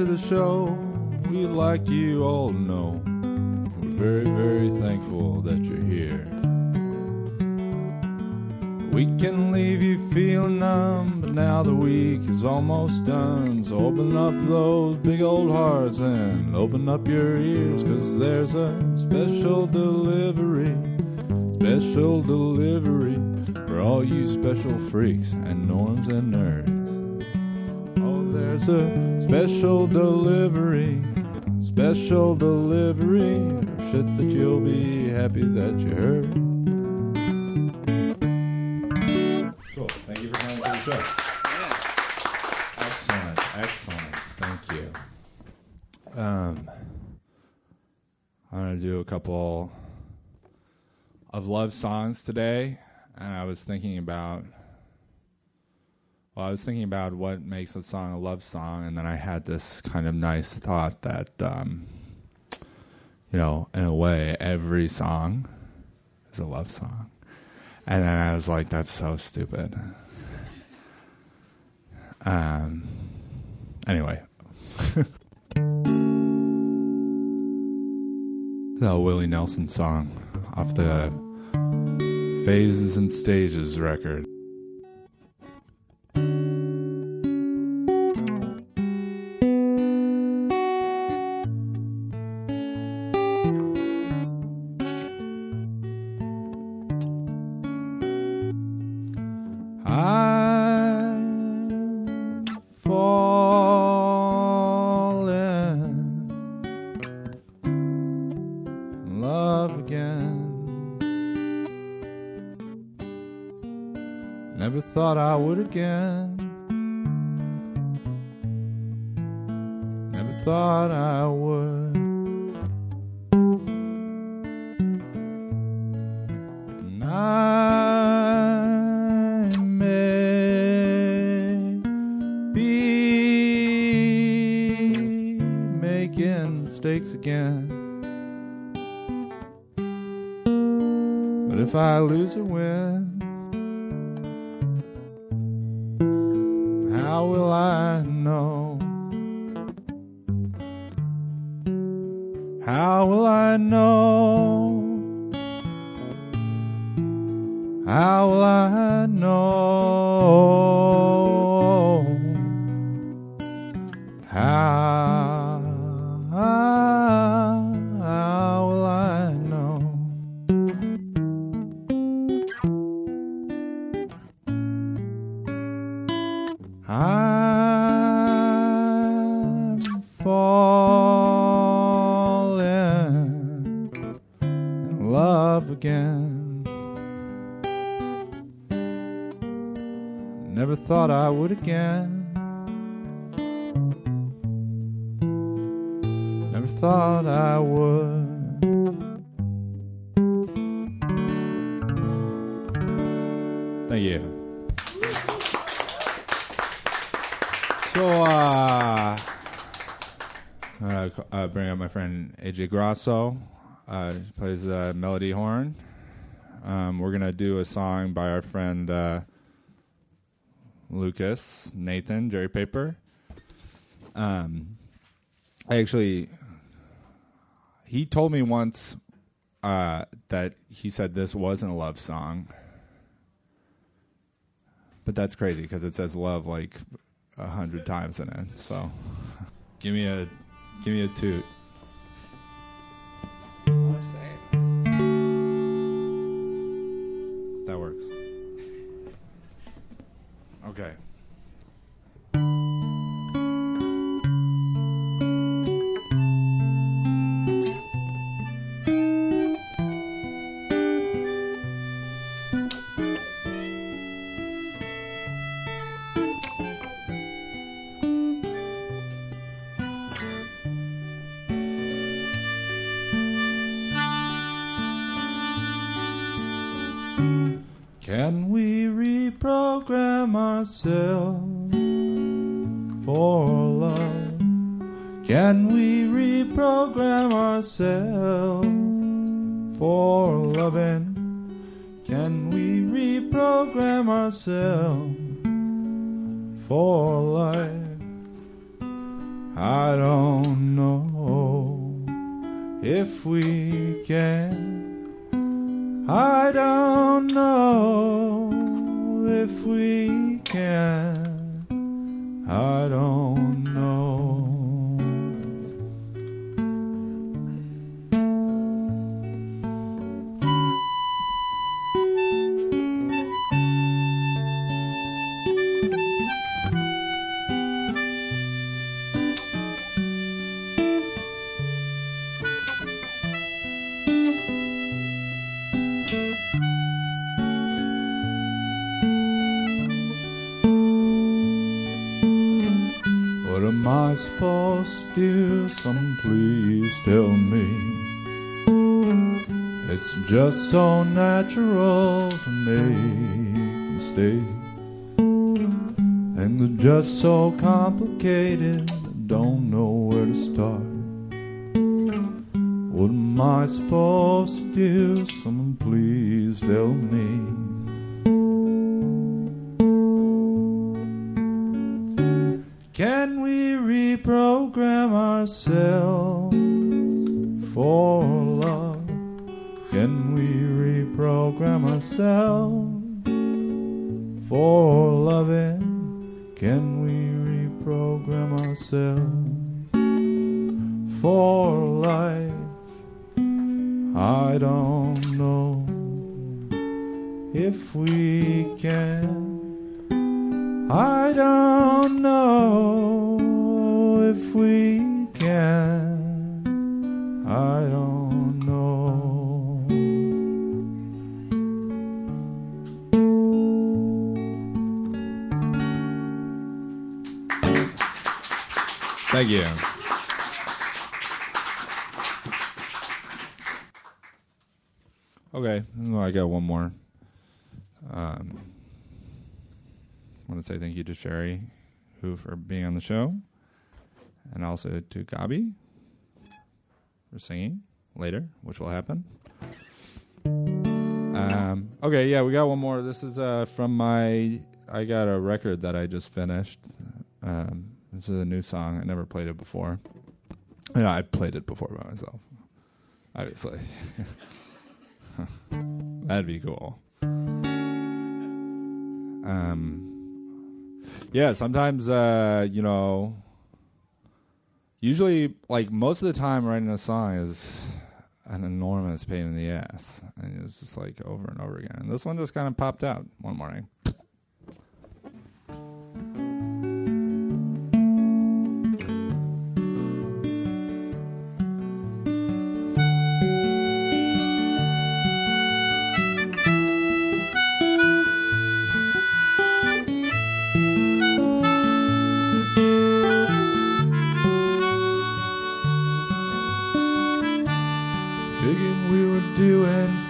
to the show. We'd like you all to know we're very, very thankful that you're here. We can leave you feeling numb, but now the week is almost done. So open up those big old hearts and open up your ears, 'cause there's a special delivery for all you special freaks and norms and nerds. Oh, there's a special delivery of shit that you'll be happy that you heard. Cool. Thank you for coming to the show. Yeah. Excellent. Thank you. I'm going to do a couple of love songs today, and I was thinking about what makes a song a love song, and then I had this kind of nice thought that, in a way, every song is a love song. And then I was like, that's so stupid. Anyway. The Willie Nelson song off the Phases and Stages record. Never thought I would again. Never thought I would. And I may be making mistakes again. But if I lose or win, how will I know? How will I know? How will I know? How will I know? I'm falling in love again. Never thought I would again. Never thought I would. Thank you. So, I bring up my friend AJ Grasso. He plays the melody horn. We're going to do a song by our friend Lucas, Nathan, Jerry Paper. He told me once that he said this wasn't a love song. But that's crazy because it says love like 100 times in it. So give me a toot. That works. Okay. Can we reprogram ourselves for love? Can we reprogram ourselves for loving? Can we reprogram ourselves for life? I don't know if we can. I don't know if we can. I don't know. What am I supposed to do? Someone please tell me. It's just so natural to make mistakes. Things are just so complicated, I don't know where to start. What am I supposed to do? Someone please tell me. Can we reprogram ourselves for love? Can we reprogram ourselves for loving? Can we reprogram ourselves for life? I don't know if we can. I don't know if we can. I don't know. Thank you. Okay, I got one more. I want to say thank you to Cherie Hu for being on the show, and also to GABI for singing later, which will happen. Okay, yeah, we got one more. This is from I got a record that I just finished. This is a new song. I never played it before. I played it before by myself, obviously. That'd be cool. Yeah, sometimes, usually, like, most of the time writing a song is an enormous pain in the ass. And it's just, like, over and over again. And this one just kind of popped out one morning.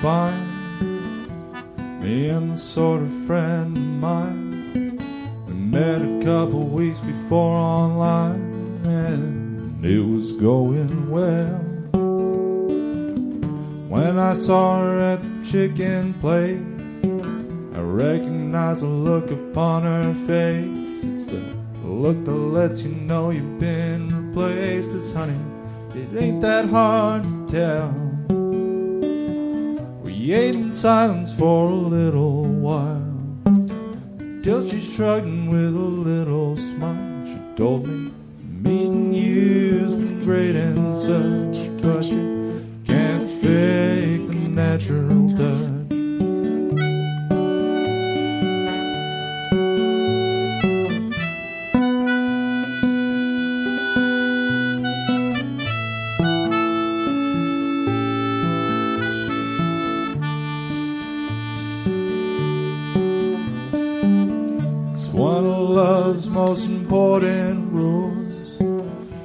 Fine, me and the sort of friend of mine. We met a couple weeks before online, and it was going well. When I saw her at the chicken plate, I recognized the look upon her face. It's the look that lets you know you've been replaced. 'Cause honey, it ain't that hard to tell. We ate in silence for a little while, till she shrugged with a little smile. She told me, meeting you's been great and such, but you can't fake the natural touch. Most important rules.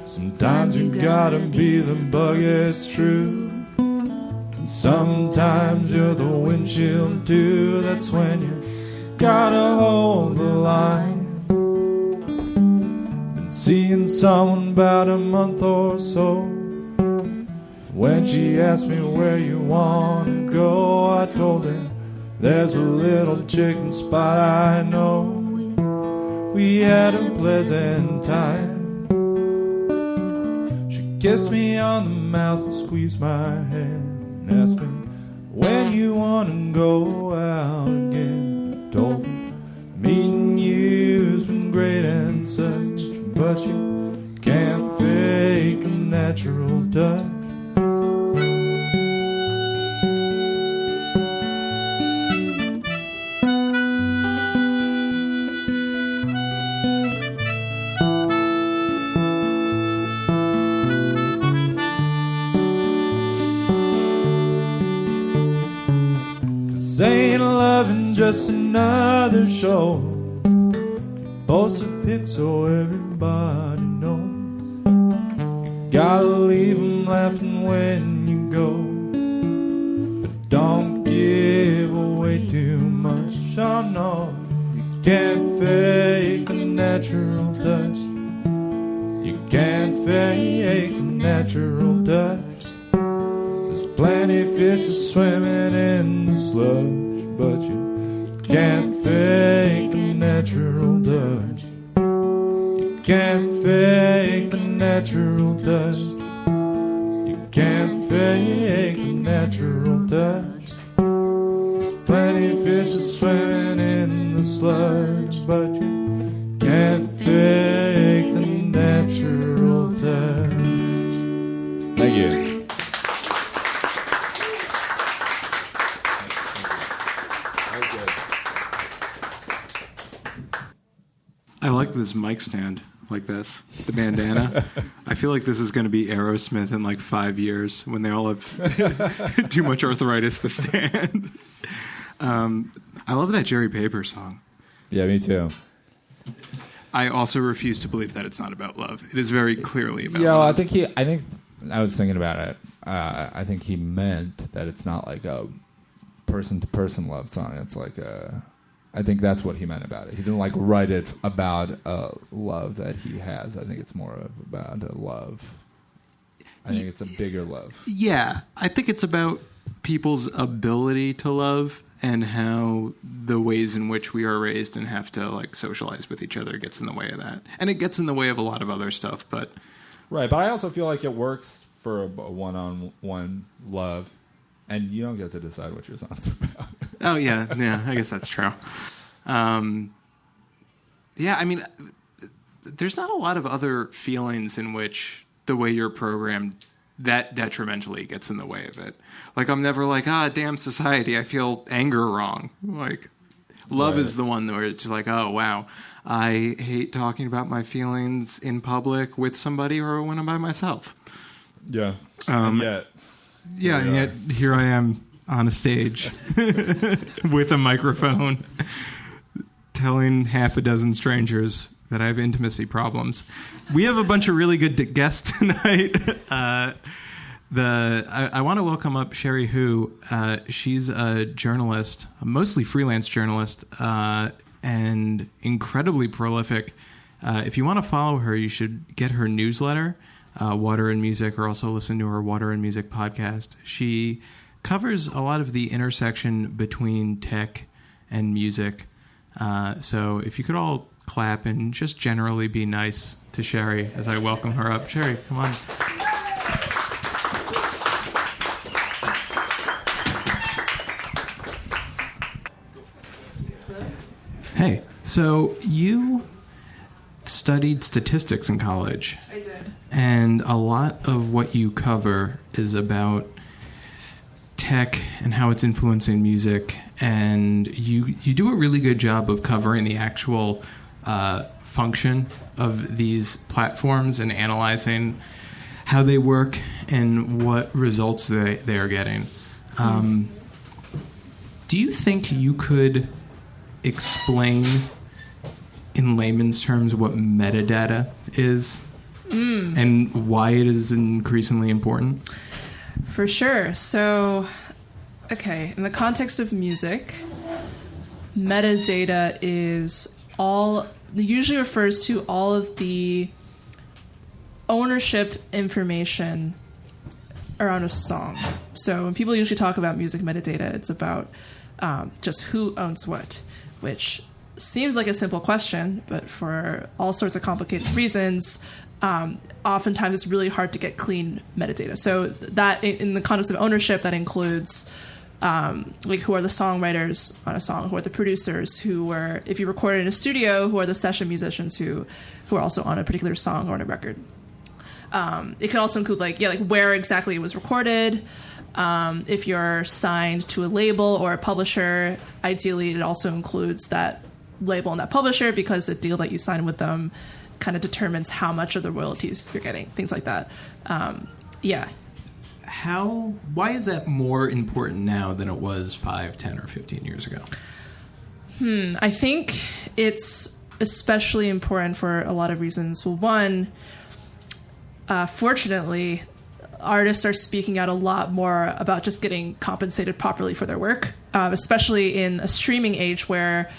Sometimes you gotta be the bug, it's true. And sometimes you're the windshield too. That's when you gotta hold the line. Been seeing someone about a month or so. When she asked me where you wanna go, I told her there's a little chicken spot I know. We had a pleasant time. Kiss me on the mouth and squeeze my hand. Ask me when you wanna go out again. I told him meeting you's been great and such, but you can't fake a natural touch. 'Cause ain't loving just another show. Post a pic so everybody knows. You gotta leave 'em laughing when you go, but don't give away too much. Oh no, you can't fake a natural touch. You can't fake a natural touch. There's plenty of fish swimming in the sludge, but you can't fake a natural touch. You can't fake a natural touch. You can't fake a natural touch. There's plenty of fish swimming in the sludge, but you can't fake the natural touch. Thank you. I like this mic stand like this, the bandana. I feel like this is going to be Aerosmith in like 5 years when they all have too much arthritis to stand. I love that Jerry Paper song. Yeah, me too. I also refuse to believe that it's not about love. It is very clearly about love. I think I was thinking about it. I think he meant that it's not like a person-to-person love song. It's like I think that's what he meant about it. He didn't like write it about a love that he has. I think it's more of about a love. I think it's a bigger love. Yeah, I think it's about people's ability to love and how the ways in which we are raised and have to like socialize with each other gets in the way of that. And it gets in the way of a lot of other stuff, but right, but I also feel like it works for a one-on-one love, and you don't get to decide what your song's about. Oh yeah, I guess that's true. Yeah, I mean, there's not a lot of other feelings in which the way you're programmed that detrimentally gets in the way of it. Like, I'm never like, damn society, I feel anger wrong. Like, love right. is the one where it's like, oh, wow, I hate talking about my feelings in public with somebody or when I'm by myself. Yeah. And yet here I am on a stage with a microphone telling half a dozen strangers that I have intimacy problems. We have a bunch of really good guests tonight. I want to welcome up Cherie Hu. She's a journalist, a mostly freelance journalist, and incredibly prolific. If you want to follow her, you should get her newsletter, Water and Music, or also listen to her Water and Music podcast. She covers a lot of the intersection between tech and music. So if you could all clap and just generally be nice to Cherie as I welcome her up. Cherie, come on. Hey, so you studied statistics in college. I did. And a lot of what you cover is about tech and how it's influencing music, and you do a really good job of covering the actual function of these platforms and analyzing how they work and what results they are getting. Do you think you could explain in layman's terms what metadata is and why it is increasingly important? For sure. So, okay, in the context of music, metadata usually refers to all of the ownership information around a song. So when people usually talk about music metadata, it's about just who owns what, which seems like a simple question, but for all sorts of complicated reasons, oftentimes it's really hard to get clean metadata. So that in the context of ownership, that includes like who are the songwriters on a song, who are the producers, who were, if you record it in a studio, who are the session musicians who are also on a particular song or on a record. It could also include like where exactly it was recorded. If you're signed to a label or a publisher, ideally it also includes that label and that publisher, because the deal that you sign with them kind of determines how much of the royalties you're getting, things like that. Why is that more important now than it was 5, 10, or 15 years ago? I think it's especially important for a lot of reasons. Well, one, fortunately, artists are speaking out a lot more about just getting compensated properly for their work, especially in a streaming age where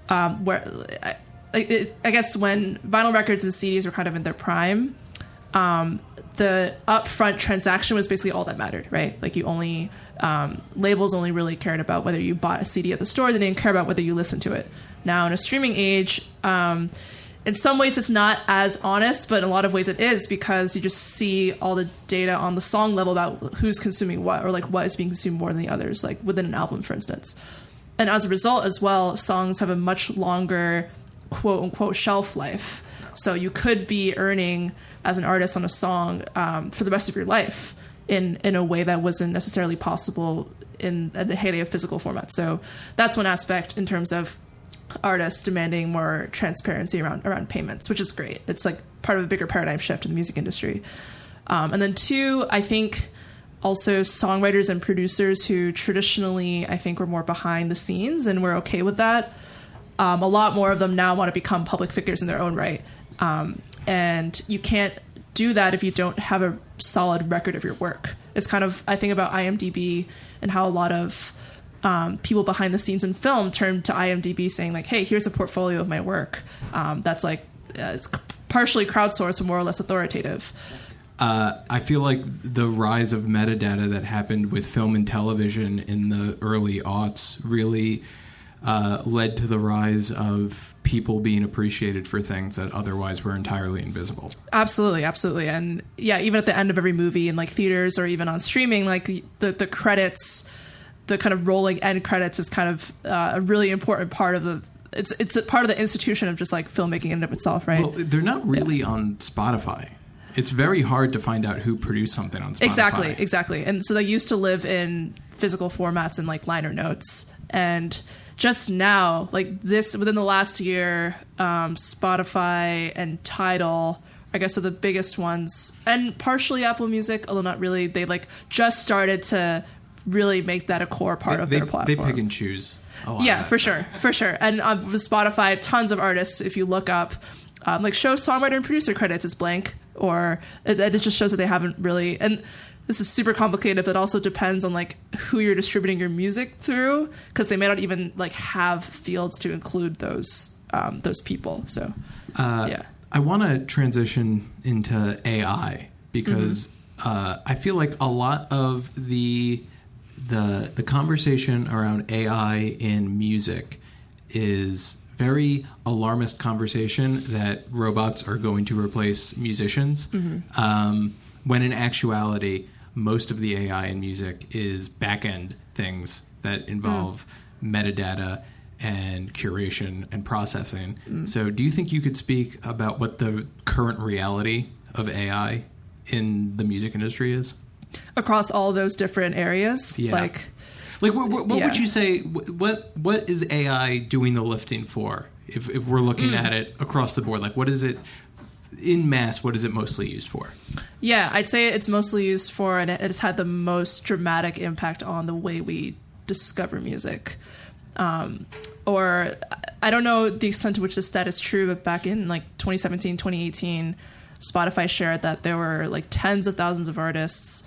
I guess when vinyl records and CDs were kind of in their prime, the upfront transaction was basically all that mattered, right? Like you only, labels only really cared about whether you bought a CD at the store. They didn't care about whether you listened to it. Now in a streaming age, in some ways it's not as honest, but in a lot of ways it is, because you just see all the data on the song level about who's consuming what, or like what is being consumed more than the others, like within an album, for instance. And as a result as well, songs have a much longer quote unquote shelf life. So you could be earning as an artist on a song for the rest of your life in a way that wasn't necessarily possible at the heyday of physical format. So that's one aspect in terms of artists demanding more transparency around payments, which is great. It's like part of a bigger paradigm shift in the music industry. And then two, I think also songwriters and producers who traditionally, I think, were more behind the scenes and were okay with that. A lot more of them now want to become public figures in their own right. And you can't do that if you don't have a solid record of your work. It's kind of, I think about IMDb and how a lot of people behind the scenes in film turn to IMDb saying like, hey, here's a portfolio of my work. That's like, it's partially crowdsourced and more or less authoritative. I feel like the rise of metadata that happened with film and television in the early aughts really led to the rise of people being appreciated for things that otherwise were entirely invisible. Absolutely. And yeah, even at the end of every movie in like theaters or even on streaming, like the credits, the kind of rolling end credits is kind of a really important part of it's a part of the institution of just like filmmaking in and of itself, right? Well, they're not really on Spotify. It's very hard to find out who produced something on Spotify. Exactly. And so they used to live in physical formats and like liner notes. And just now, like this, within the last year, Spotify and Tidal, I guess, are the biggest ones, and partially Apple Music, although not really. They like just started to really make that a core part of their platform. They pick and choose a lot. Yeah, for sure. And with Spotify, tons of artists, if you look up, like show songwriter and producer credits is blank, or it just shows that they haven't really. And this is super complicated, but it also depends on like who you're distributing your music through, because they may not even like have fields to include those people. So yeah. I want to transition into AI because I feel like a lot of the conversation around AI in music is very alarmist conversation that robots are going to replace musicians, when in actuality, most of the AI in music is back-end things that involve metadata and curation and processing. So do you think you could speak about what the current reality of AI in the music industry is? Across all those different areas? Yeah. Like what would you say, what is AI doing the lifting for? If we're looking at it across the board, like what is it, in mass, what is it mostly used for? Yeah, I'd say it's mostly used for, and it has had the most dramatic impact on the way we discover music. Or I don't know the extent to which this stat is true, but back in like 2017, 2018, Spotify shared that there were like tens of thousands of artists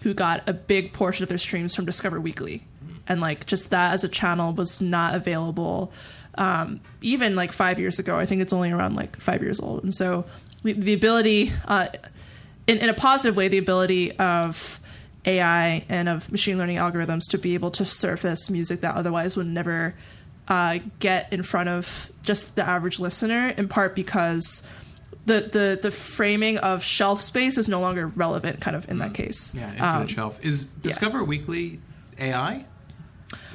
who got a big portion of their streams from Discover Weekly. And like just that as a channel was not available even like 5 years ago. I think it's only around like 5 years old. And so the ability, in a positive way, the ability of AI and of machine learning algorithms to be able to surface music that otherwise would never get in front of just the average listener, in part because the framing of shelf space is no longer relevant kind of in that case. Yeah, infinite shelf. Is Discover Weekly AI?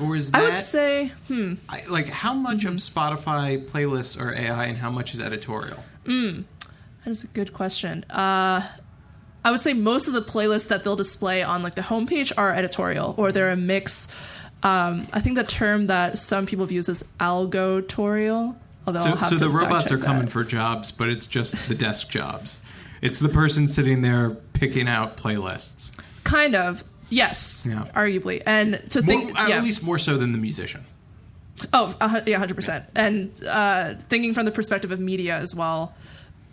Or is that... I would say, how much of Spotify playlists are AI and how much is editorial? That is a good question. I would say most of the playlists that they'll display on like the homepage are editorial, or they're a mix. I think the term that some people use is algotorial. So the robots are coming for jobs, but it's just the desk jobs. It's the person sitting there picking out playlists. Kind of. Yes, arguably. And to think... At least more so than the musician. Oh, yeah, 100%. And thinking from the perspective of media as well,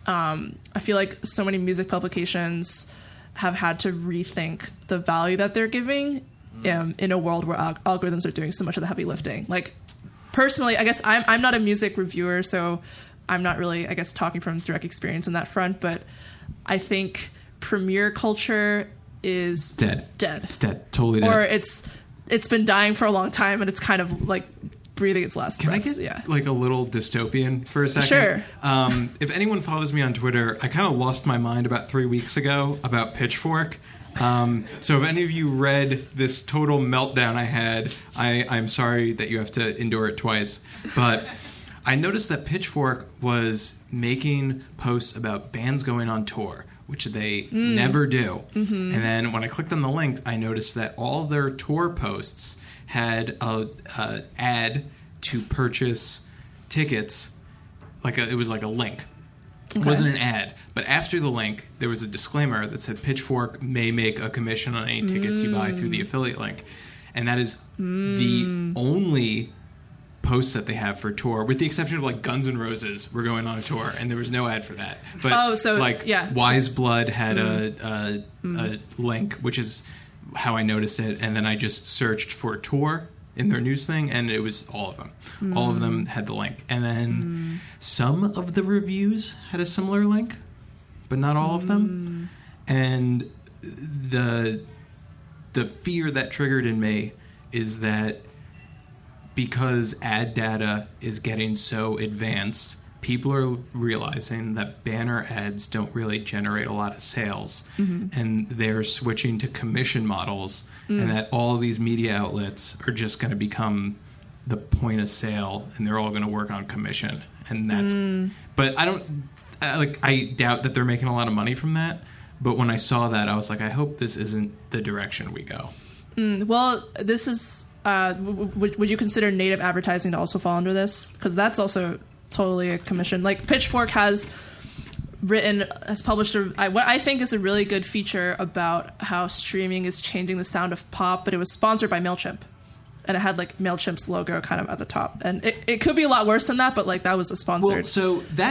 I feel like so many music publications have had to rethink the value that they're giving in a world where algorithms are doing so much of the heavy lifting. Like, personally, I guess I'm not a music reviewer, so I'm not really, I guess, talking from direct experience in that front, but I think premiere culture is dead. It's dead. Totally dead. Or it's been dying for a long time, and it's kind of like breathing its last breaths. Can I get like a little dystopian for a second? Sure. If anyone follows me on Twitter, I kind of lost my mind about 3 weeks ago about Pitchfork. So if any of you read this total meltdown I had, I'm sorry that you have to endure it twice. But I noticed that Pitchfork was making posts about bands going on tour, which they never do. Mm-hmm. And then when I clicked on the link, I noticed that all their tour posts had a ad to purchase tickets. It was like a link. It wasn't an ad. But after the link, there was a disclaimer that said Pitchfork may make a commission on any tickets you buy through the affiliate link. And that is the only posts that they have for tour, with the exception of like Guns N' Roses were going on a tour, and there was no ad for that. But Wise Blood had a link, which is how I noticed it, and then I just searched for tour in their news thing, and it was all of them. All of them had the link. And then some of the reviews had a similar link, but not all of them. And the fear that triggered in me is that because ad data is getting so advanced, people are realizing that banner ads don't really generate a lot of sales, and they're switching to commission models, and that all of these media outlets are just going to become the point of sale, and they're all going to work on commission. And that's, but I doubt that they're making a lot of money from that. But when I saw that, I was like, I hope this isn't the direction we go. Well, this is. Would you consider native advertising to also fall under this? Because that's also totally a commission. Like Pitchfork has published what I think is a really good feature about how streaming is changing the sound of pop, but it was sponsored by MailChimp. And it had like MailChimp's logo kind of at the top. And it could be a lot worse than that, but like that was a sponsored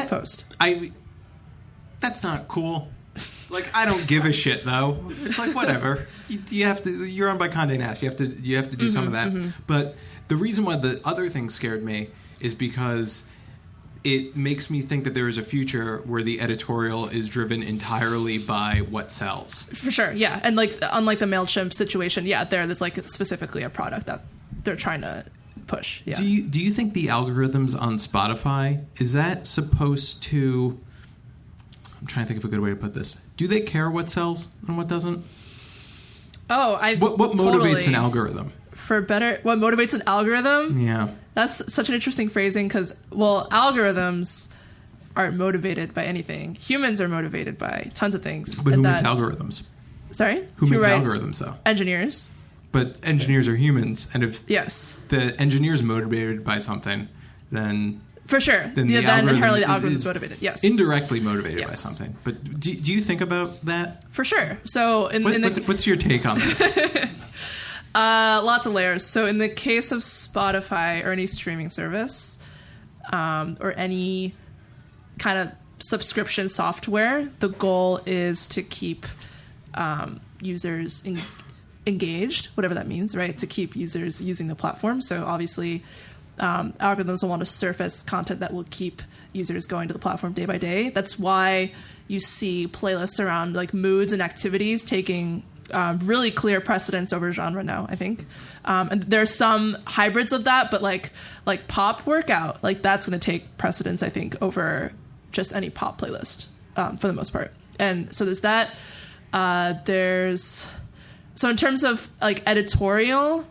post. That's not cool. Like, I don't give a shit though. It's like, whatever. You have to. You're on by Condé Nast. You have to do some of that. But the reason why the other thing scared me is because it makes me think that there is a future where the editorial is driven entirely by what sells. For sure, yeah. And like, unlike the MailChimp situation, there's like specifically a product that they're trying to push. Yeah. Do you think the algorithms on Spotify, is that supposed to? I'm trying to think of a good way to put this. Do they care what sells and what doesn't? What motivates an algorithm? What motivates an algorithm? Yeah. That's such an interesting phrasing because, algorithms aren't motivated by anything. Humans are motivated by tons of things. But who makes algorithms? Sorry? Who makes algorithms, though? Engineers. But engineers are humans, and if the engineer is motivated by something, then... For sure. Then inherently the algorithm is motivated. Yes. Indirectly motivated by something. But do you think about that? For sure. So what's your take on this? Lots of layers. So in the case of Spotify or any streaming service, or any kind of subscription software, the goal is to keep users engaged, whatever that means, right? To keep users using the platform. So obviously... algorithms will want to surface content that will keep users going to the platform day by day. That's why you see playlists around like moods and activities taking really clear precedence over genre now, I think. And there are some hybrids of that, but like pop workout, like that's going to take precedence, I think, over just any pop playlist. for the most part. And so there's that. So in terms of like editorial,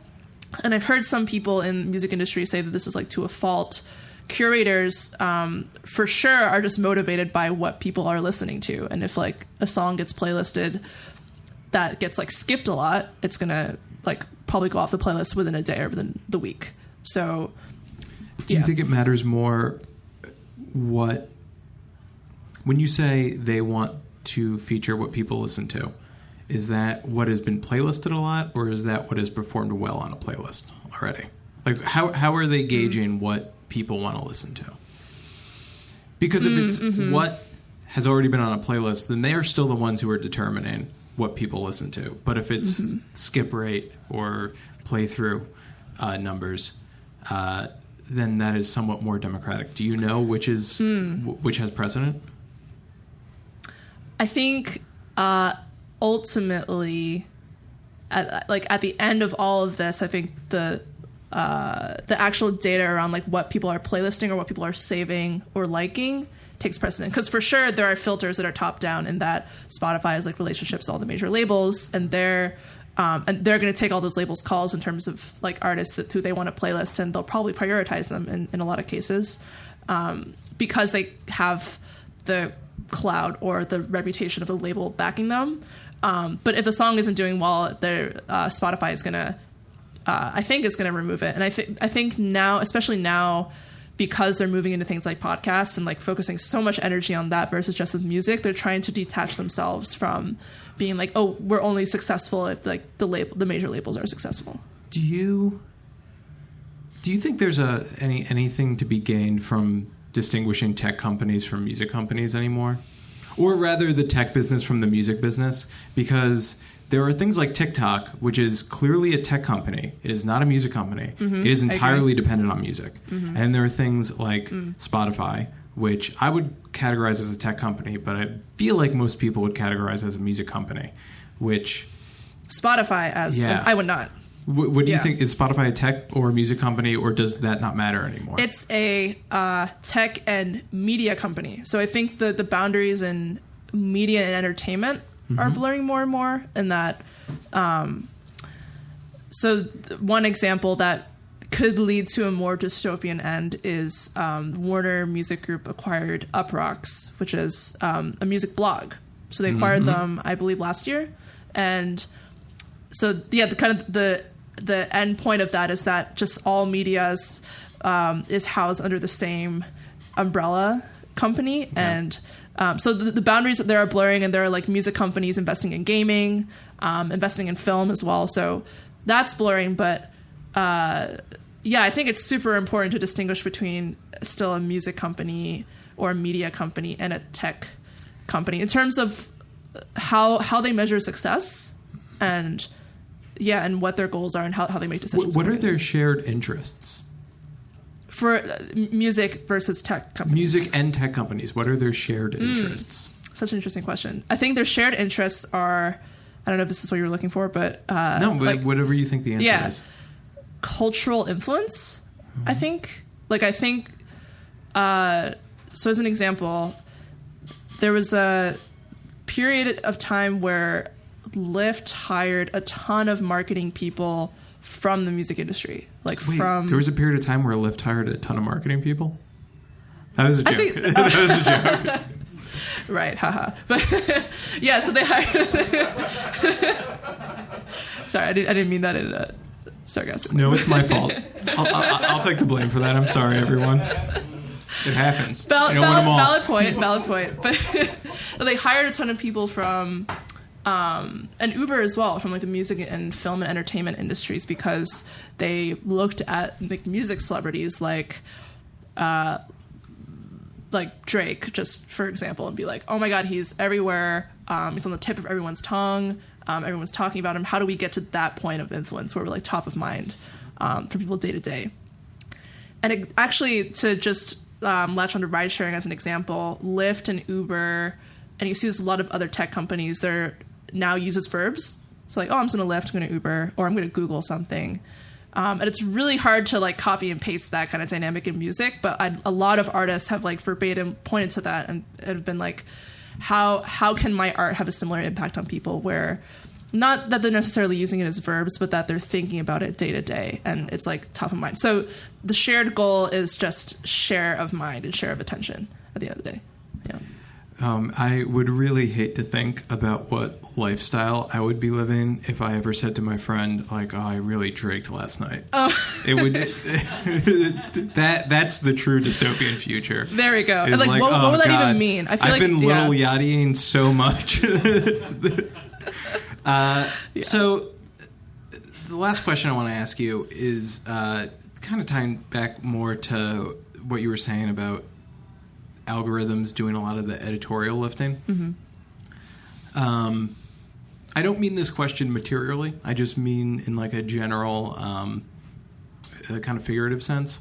and I've heard some people in the music industry say that this is like to a fault, curators for sure are just motivated by what people are listening to. And if like a song gets playlisted that gets like skipped a lot, it's gonna like probably go off the playlist within a day or within the week. So do you think it matters more when you say they want to feature what people listen to? Is that what has been playlisted a lot, or is that what has performed well on a playlist already? Like, how are they gauging what people want to listen to? Because if it's what has already been on a playlist, then they are still the ones who are determining what people listen to. But if it's skip rate or playthrough numbers, then that is somewhat more democratic. Do you know which has precedent? I think ultimately, at the end of all of this, I think the actual data around like what people are playlisting or what people are saving or liking takes precedent. Because for sure there are filters that are top down, in that Spotify has like relationships to all the major labels, and they're going to take all those labels' calls in terms of like artists who they want to playlist, and they'll probably prioritize them in a lot of cases because they have the cloud or the reputation of the label backing them. But if the song isn't doing well, Spotify is gonna, I think, is gonna remove it. And I think now, especially now, because they're moving into things like podcasts and like focusing so much energy on that versus just with music, they're trying to detach themselves from being like, oh, we're only successful if like the major labels are successful. Do you think there's anything to be gained from distinguishing tech companies from music companies anymore? Or rather, the tech business from the music business? Because there are things like TikTok, which is clearly a tech company. It is not a music company. It is entirely dependent on music. And there are things like Spotify, which I would categorize as a tech company, but I feel like most people would categorize as a music company, which... Spotify as... Yeah. I would not. What do you think? Is Spotify a tech or a music company, or does that not matter anymore? It's a tech and media company. So I think the boundaries in media and entertainment are blurring more and more. And that, so one example that could lead to a more dystopian end is Warner Music Group acquired Uproxx, which is a music blog. So they acquired them, I believe, last year. And so, yeah, the end point of that is that just all media is housed under the same umbrella company. And so the boundaries there are blurring, and there are like music companies investing in gaming, investing in film as well. So that's blurring. But yeah, I think it's super important to distinguish between still a music company or a media company and a tech company in terms of how they measure success and what their goals are and how they make decisions. What are their shared interests? For music versus tech companies. Music and tech companies, what are their shared interests? Such an interesting question. I think their shared interests are, I don't know if this is what you were looking for, but... no, but like, whatever you think the answer is. Cultural influence, I think. Like, I think... so as an example, there was a period of time where Lyft hired a ton of marketing people from the music industry. There was a period of time where Lyft hired a ton of marketing people? That was a joke. That was a joke. Right, haha. But yeah, so they hired... Sorry, I didn't mean that in a sarcastic way. No, it's my fault. I'll take the blame for that. I'm sorry, everyone. It happens. Valid point. But they hired a ton of people from... and Uber as well, from like the music and film and entertainment industries, because they looked at like music celebrities like Drake, just for example, and be like, oh my God, he's everywhere. He's on the tip of everyone's tongue. Everyone's talking about him. How do we get to that point of influence where we're like top of mind for people day to day? And actually, to just latch onto ride sharing as an example, Lyft and Uber, and you see this a lot of other tech companies, they're now uses verbs. So like, oh, I'm just going to Lyft, I'm going to Uber, or I'm going to Google something. And it's really hard to like copy and paste that kind of dynamic in music. But a lot of artists have like verbatim pointed to that and have been like, how can my art have a similar impact on people, where not that they're necessarily using it as verbs, but that they're thinking about it day to day, and it's like top of mind. So the shared goal is just share of mind and share of attention at the end of the day. Yeah. I would really hate to think about what lifestyle I would be living if I ever said to my friend, like, "Oh, I really drank last night." Oh. It would. That's the true dystopian future. There we go. Like, what would that even mean? I feel I've been little yachtying so much. So the last question I want to ask you is kind of tying back more to what you were saying about algorithms doing a lot of the editorial lifting. Mm-hmm. I don't mean this question materially. I just mean in like a general kind of figurative sense.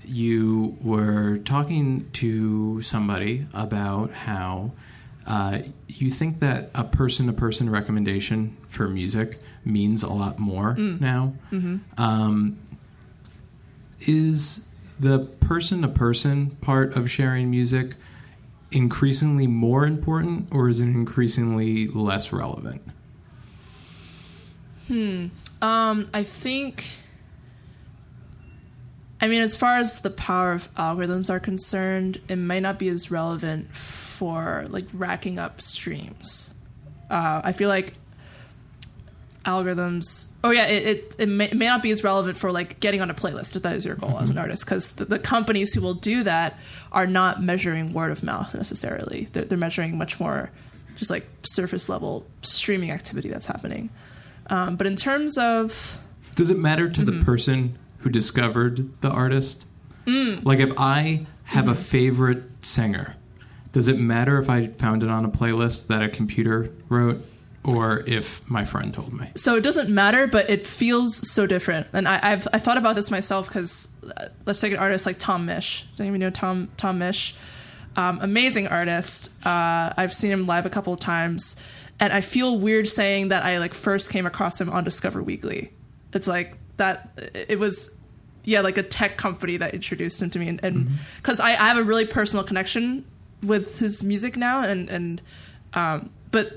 You were talking to somebody about how you think that a person-to-person recommendation for music means a lot more now. Mm-hmm. Is the person-to-person part of sharing music increasingly more important, or is it increasingly less relevant? I think... I mean, as far as the power of algorithms are concerned, it might not be as relevant for like racking up streams. I feel like algorithms. Oh yeah, it may not be as relevant for like getting on a playlist if that is your goal as an artist, because the companies who will do that are not measuring word of mouth necessarily. They're measuring much more just like surface level streaming activity that's happening. But in terms of, does it matter to the person who discovered the artist? Like if I have a favorite singer, does it matter if I found it on a playlist that a computer wrote, or if my friend told me? So it doesn't matter, but it feels so different. And I thought about this myself, because let's take an artist like Tom Misch. Does anyone know Tom Misch? Amazing artist. I've seen him live a couple of times, and I feel weird saying that I like first came across him on Discover Weekly. It's like that. It was, yeah, like a tech company that introduced him to me, and because I have a really personal connection with his music now, and but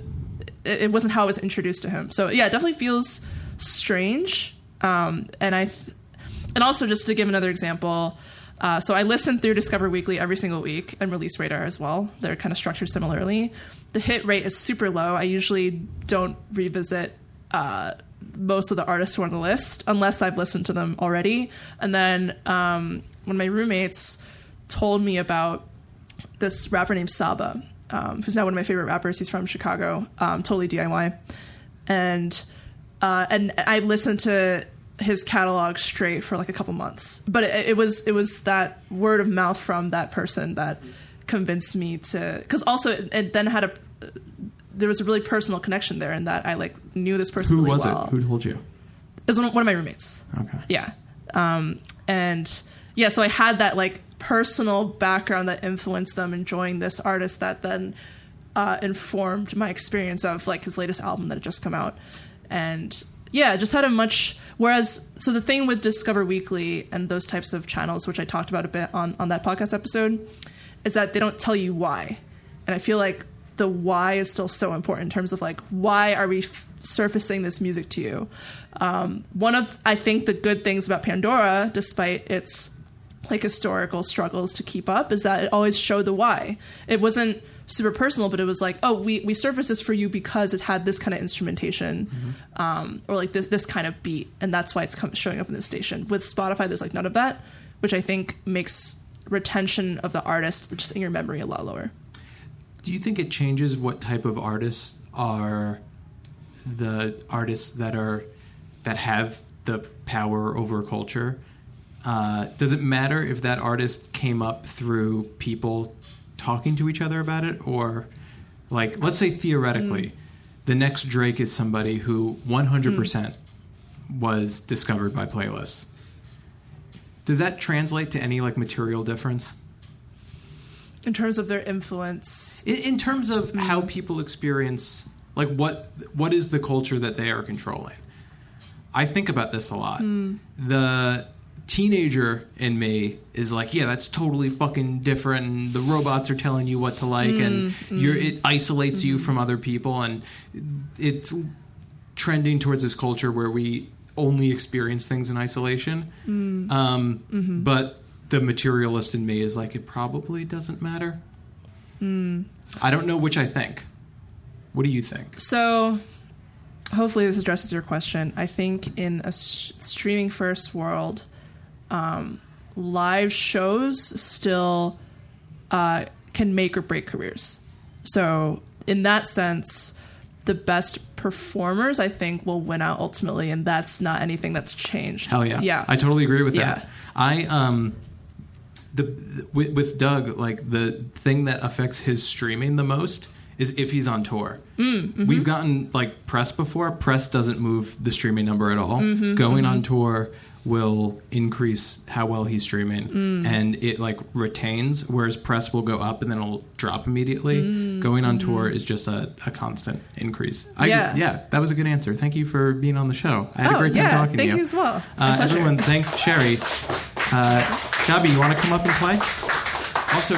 it wasn't how I was introduced to him. So yeah, it definitely feels strange. And also, just to give another example, so I listen through Discover Weekly every single week, and Release Radar as well. They're kind of structured similarly. The hit rate is super low. I usually don't revisit most of the artists who are on the list unless I've listened to them already. And then one of my roommates told me about this rapper named Saba, who's now one of my favorite rappers. He's from Chicago, totally DIY. And I listened to his catalog straight for like a couple months. But it was that word of mouth from that person that convinced me to, because also it then had there was a really personal connection there, in that I like knew this person really well. Who was it? Who told you? It was one of my roommates. Okay. Yeah. And yeah, so I had that like personal background that influenced them enjoying this artist, that then informed my experience of like his latest album that had just come out. And yeah, just had a much, whereas, so the thing with Discover Weekly and those types of channels, which I talked about a bit on that podcast episode, is that they don't tell you why. And I feel like the why is still so important in terms of like, why are we surfacing this music to you? One of, I think, the good things about Pandora, despite its like historical struggles to keep up, is that it always showed the why. It wasn't super personal, but it was like, oh, we surfaced this for you because it had this kind of instrumentation, or like this kind of beat, and that's why it's showing up in this station. With Spotify, there's like none of that, which I think makes retention of the artist just in your memory a lot lower. Do you think it changes what type of artists are the artists that have the power over culture? Does it matter if that artist came up through people talking to each other about it, or like, let's say theoretically, the next Drake is somebody who 100% was discovered by playlists? Does that translate to any like material difference? In terms of their influence? In terms of how people experience, like what is the culture that they are controlling? I think about this a lot. teenager in me is like, yeah, that's totally fucking different, and the robots are telling you what to like, and it isolates you from other people, and it's trending towards this culture where we only experience things in isolation. But the materialist in me is like, it probably doesn't matter. I don't know which I think. What do you think? So hopefully this addresses your question. I think in a streaming first world, live shows still can make or break careers. So in that sense, the best performers, I think, will win out ultimately, and that's not anything that's changed. Hell yeah. Yeah. I totally agree with that. With Doug, like, the thing that affects his streaming the most is if he's on tour. We've gotten, like, press before. Press doesn't move the streaming number at all. Going on tour will increase how well he's streaming, and it, like, retains, whereas press will go up and then it'll drop immediately. Going on tour is just a constant increase. Yeah, that was a good answer. Thank you for being on the show. I had a great time talking to you. Thank you as well. Everyone, thank Cherie. Gabi, you want to come up and play? Also,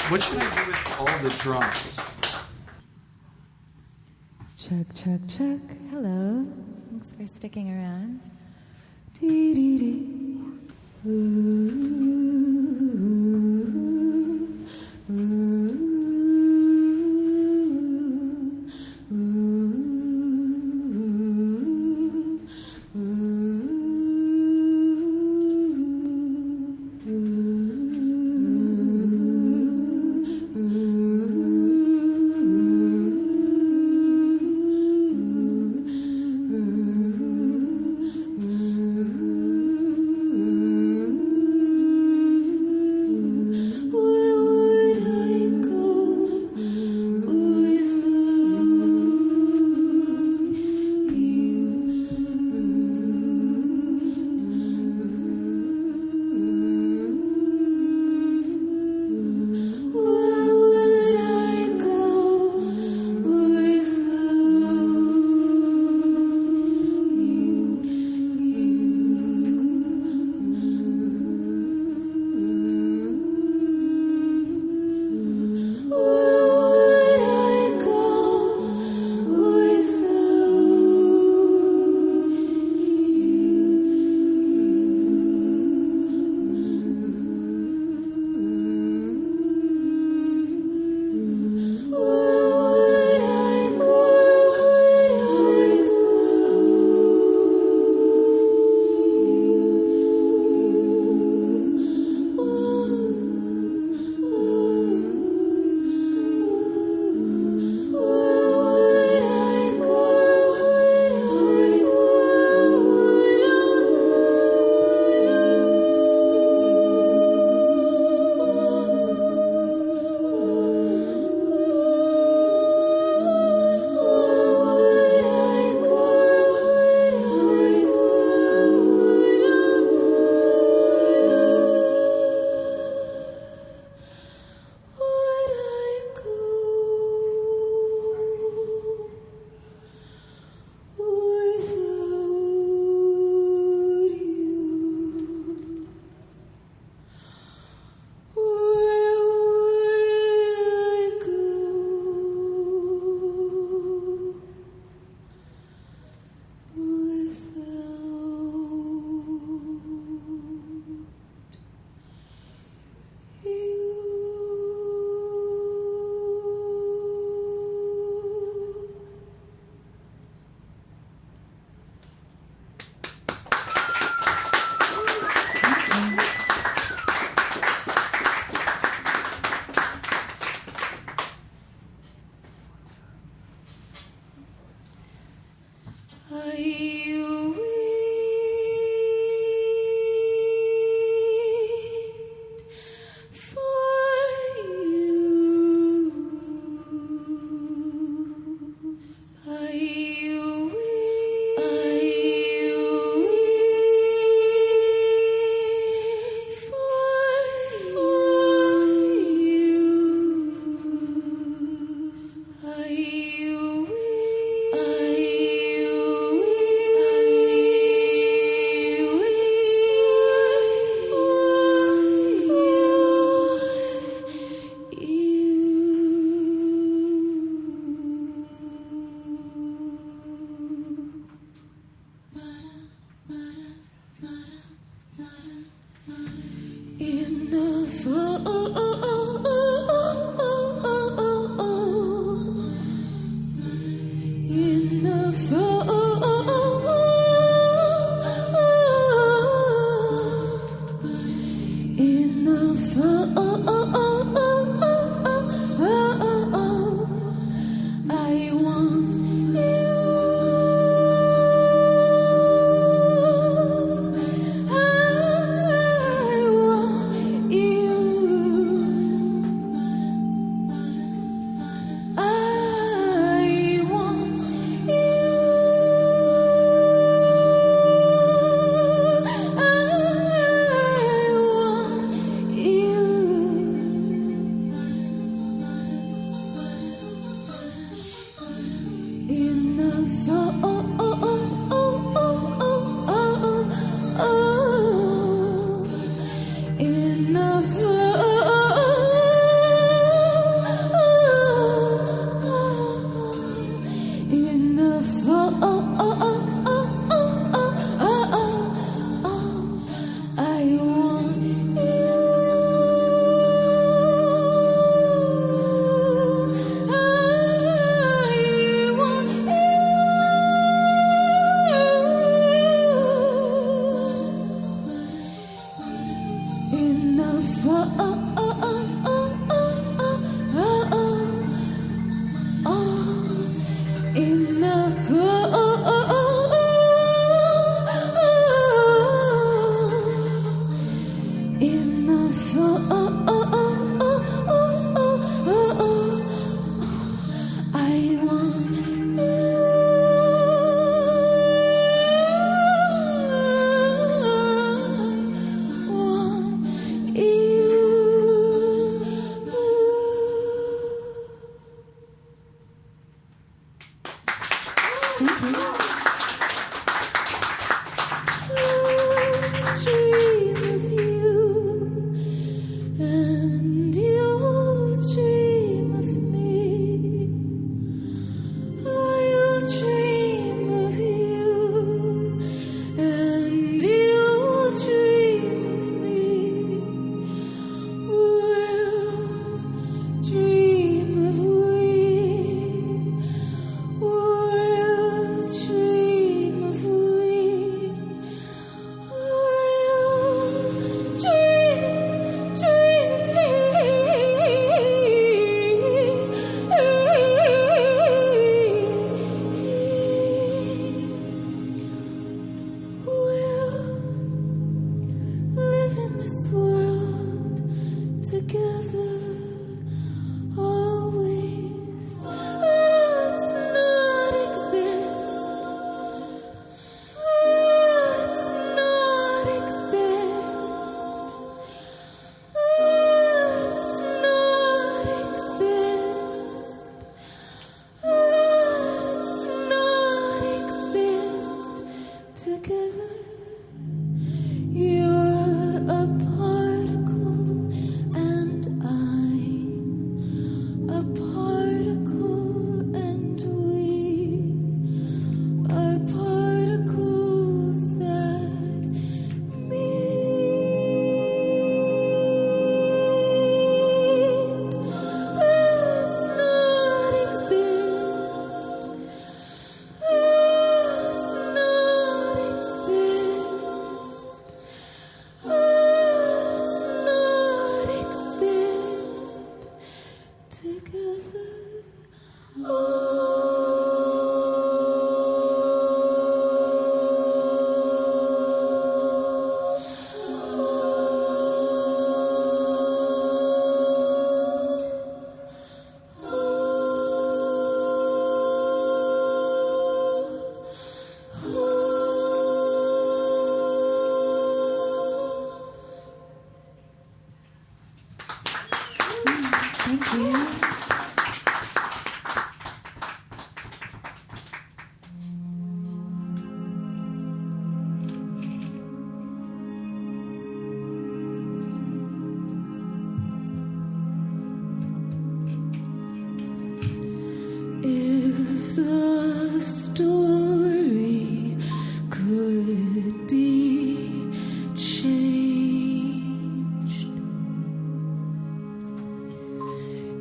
what should I do with all the drums? Check, check, check. Hello. Thanks for sticking around. Dee, dee, dee. Ooh, ooh, ooh,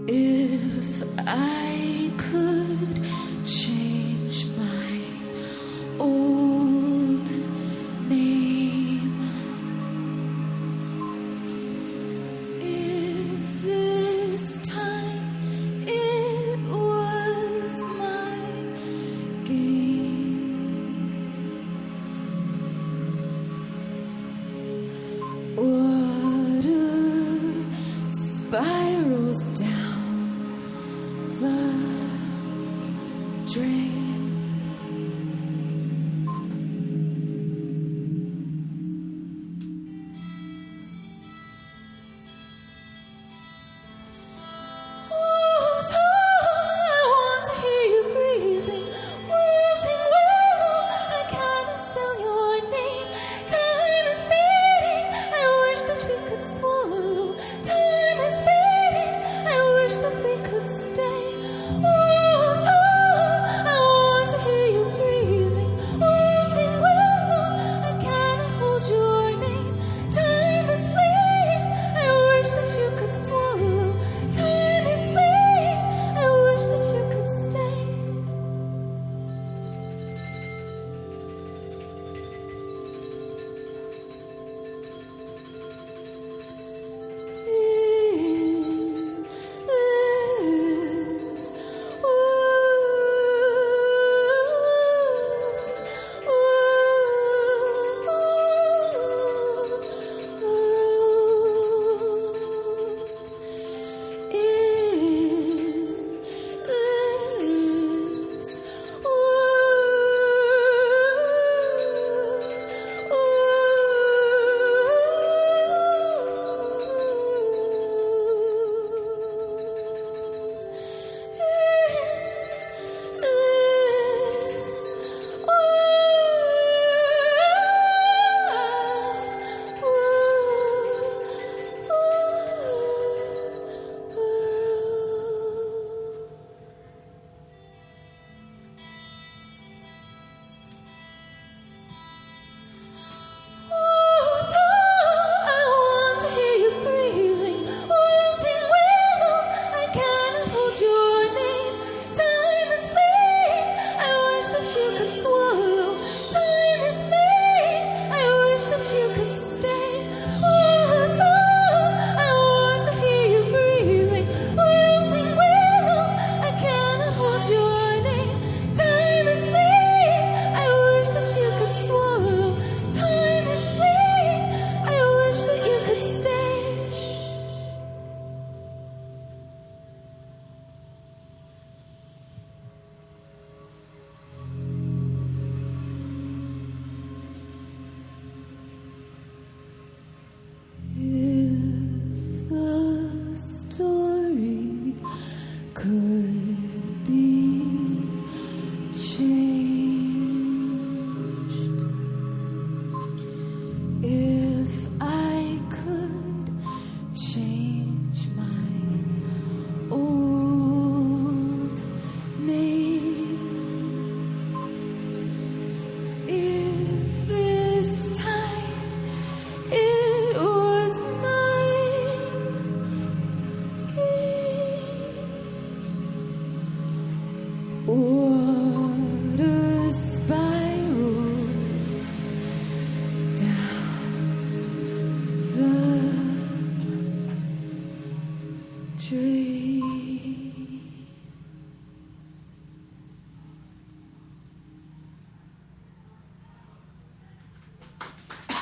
If I could change my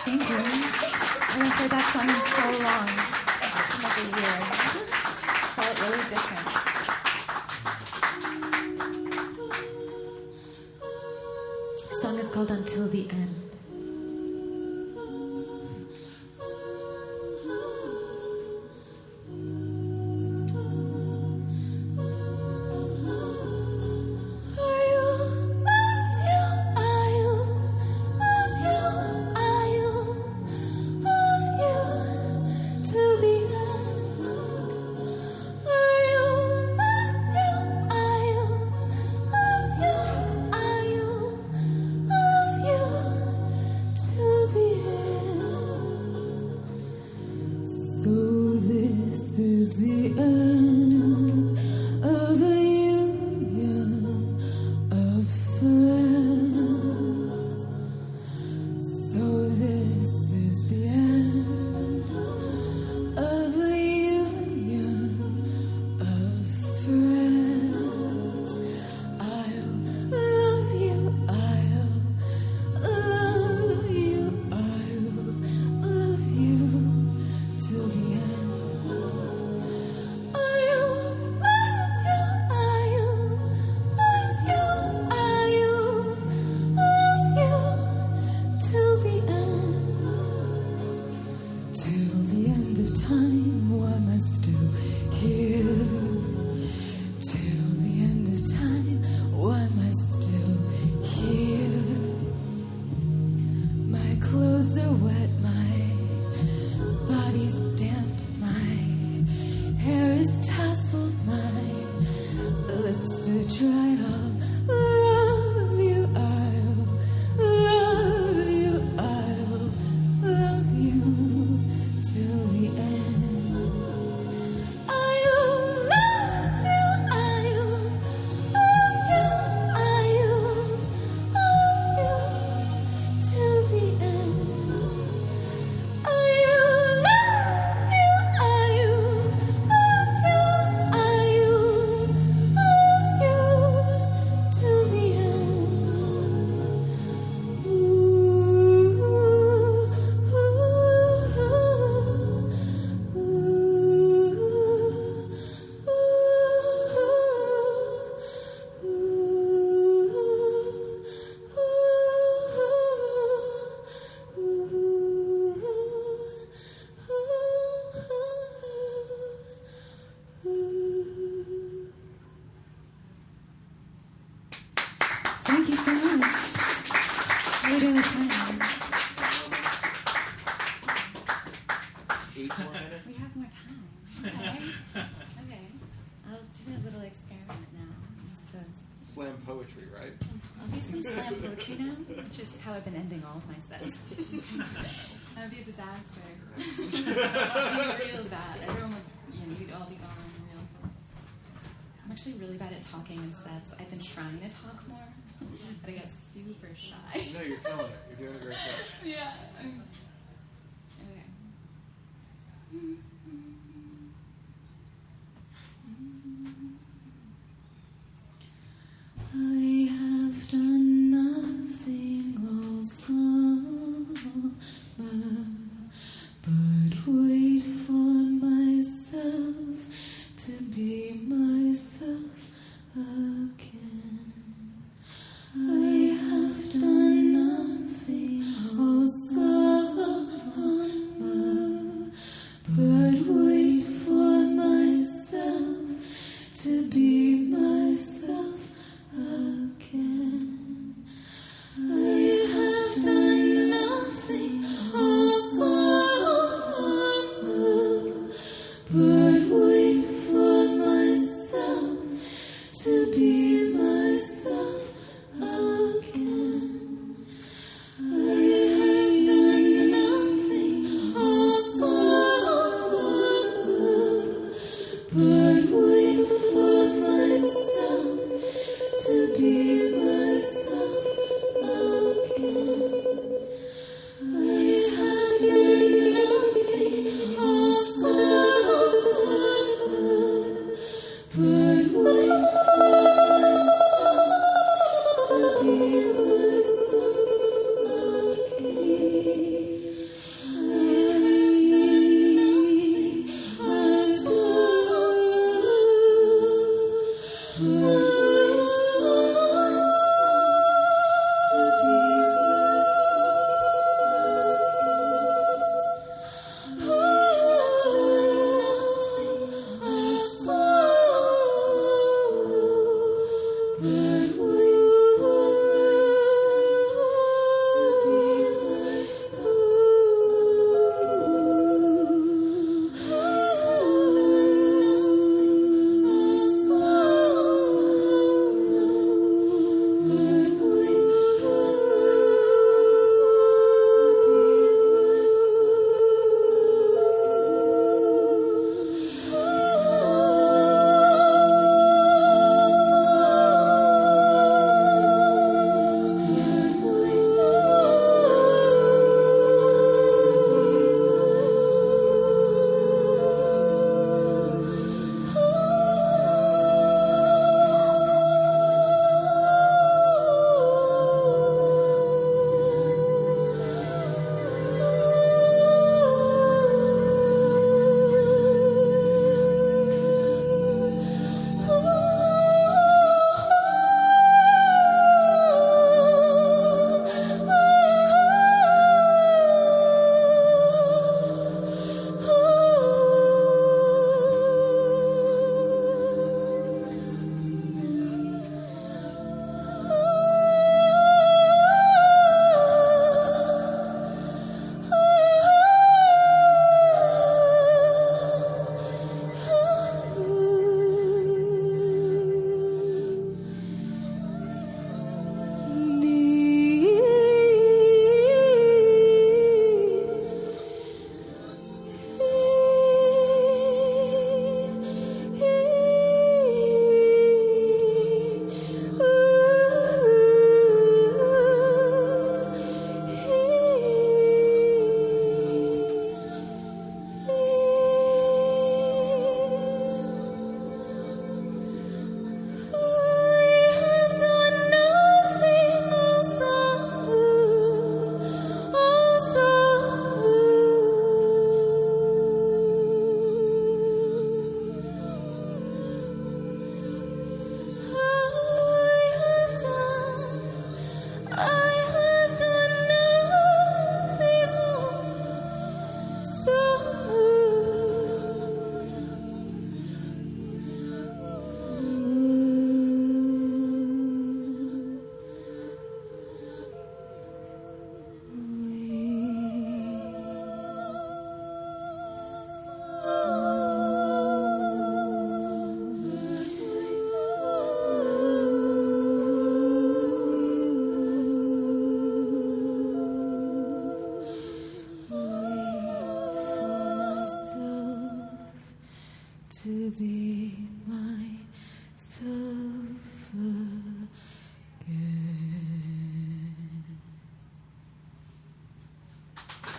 Thank you. I haven't heard that song in so long. It's been like a year. Felt really different. The song is called Until the End. try, I'll love you, I'll love you, I'll love you till the end. I'll love you, I'll love you, I'll love you till the end. I'll love you, I'll love you, I'll love you till the end. Thank you so much. How are you doing with time? 8 more minutes. We have more time. Okay. Okay. I'll do a little experiment now, I suppose. Slam poetry, right? I'll do some slam poetry now, which is how I've been ending all of my sets. That would be a disaster. It would be real bad. Everyone would, you'd all be gone real fast. I'm actually really bad at talking in sets. I've been trying to talk more, but I got super shy. No, you're killing it. You're doing a great job. Yeah. Okay. I have done nothing all summer but wait for myself to be myself again. I have done nothing all summer but wait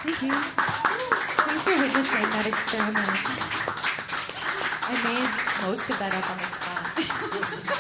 Thank you. Thanks for witnessing that experiment. I made most of that up on the spot.